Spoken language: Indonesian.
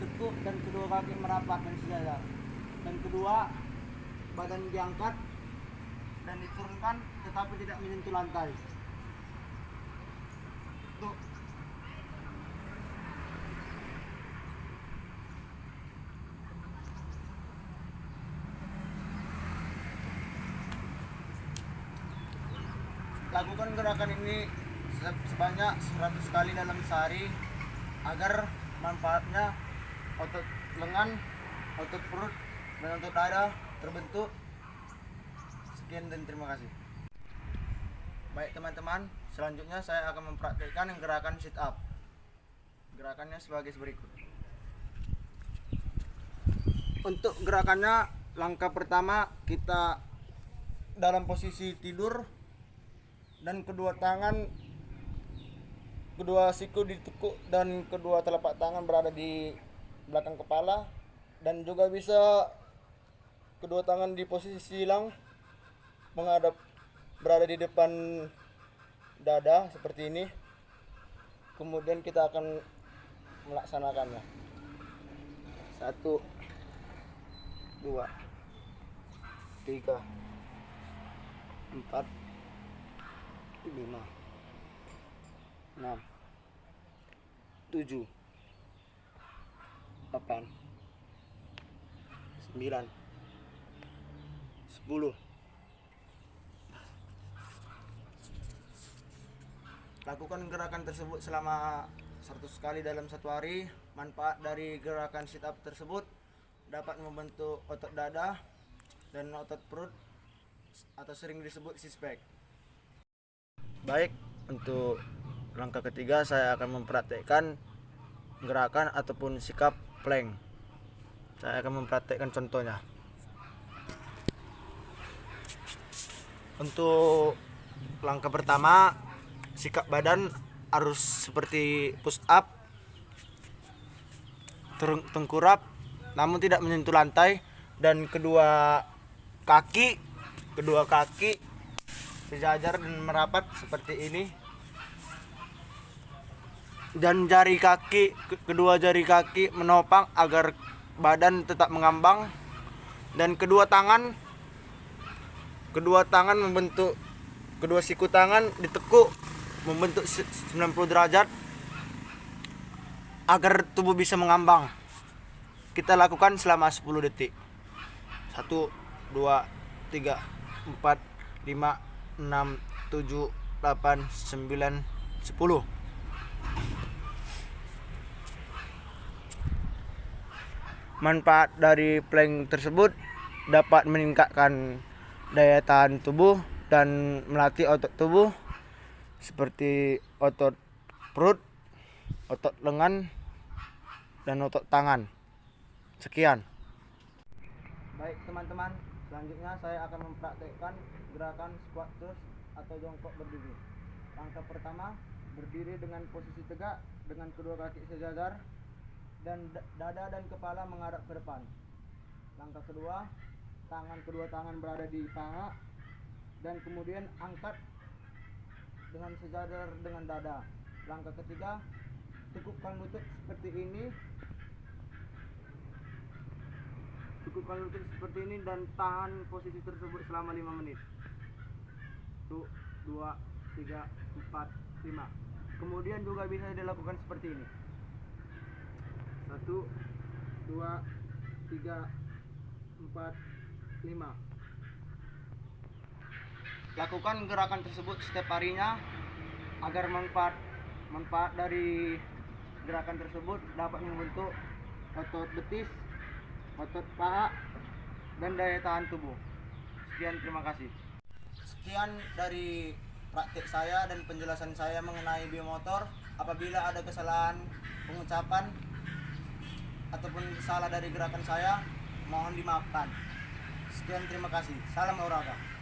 ditekuk dan kedua kaki merapat dan sejajar. Dan kedua, badan diangkat dan diturunkan tetapi tidak menyentuh lantai. Tuh. Lakukan gerakan ini sebanyak 100 kali dalam sehari agar manfaatnya otot lengan, otot perut, dan otot dada terbentuk. Sekian dan terima kasih. Baik teman-teman, selanjutnya saya akan mempraktikkan gerakan sit up. Gerakannya sebagai berikut. Untuk gerakannya, langkah pertama kita dalam posisi tidur dan kedua siku ditekuk dan kedua telapak tangan berada di belakang kepala, dan juga bisa kedua tangan di posisi silang menghadap berada di depan dada seperti ini. Kemudian kita akan melaksanakannya. 1 2 3 4 5 6 7 8 9 10. Lakukan gerakan tersebut selama 100 kali dalam satu hari. Manfaat dari gerakan sit up tersebut dapat membentuk otot dada dan otot perut atau sering disebut six pack. Baik, untuk langkah ketiga saya akan mempraktekkan gerakan ataupun sikap plank. Saya akan mempraktekkan contohnya. Untuk langkah pertama, sikap badan harus seperti push up, tengkurap namun tidak menyentuh lantai, dan kedua kaki sejajar dan merapat seperti ini, dan kedua jari kaki menopang agar badan tetap mengambang, dan kedua tangan membentuk, kedua siku tangan ditekuk membentuk 90 derajat agar tubuh bisa mengambang. Kita lakukan selama 10 detik. 1 2 3 4 5 6 7 8 9 10. Manfaat dari plank tersebut dapat meningkatkan daya tahan tubuh dan melatih otot tubuh seperti otot perut, otot lengan, dan otot tangan. Sekian. Baik teman-teman, selanjutnya saya akan mempraktekkan gerakan squat thrust atau jongkok berdiri. Langkah pertama, berdiri dengan posisi tegak dengan kedua kaki sejajar dan dada dan kepala menghadap ke depan. Langkah kedua, kedua tangan berada di paha dan kemudian angkat dengan sejajar dengan dada. Langkah ketiga, tekukkan lutut seperti ini. Tekukkan lutut seperti ini dan tahan posisi tersebut selama 5 menit. 1 2 3 4 5. Kemudian juga bisa dilakukan seperti ini. 1 2 3 4 5. Lakukan gerakan tersebut setiap harinya agar manfaat dari gerakan tersebut dapat membentuk otot betis, otot paha, dan daya tahan tubuh. Sekian, terima kasih. Sekian dari praktik saya dan penjelasan saya mengenai biomotor. Apabila ada kesalahan pengucapan ataupun salah dari gerakan saya, mohon dimaafkan. Sekian, terima kasih. Salam olahraga.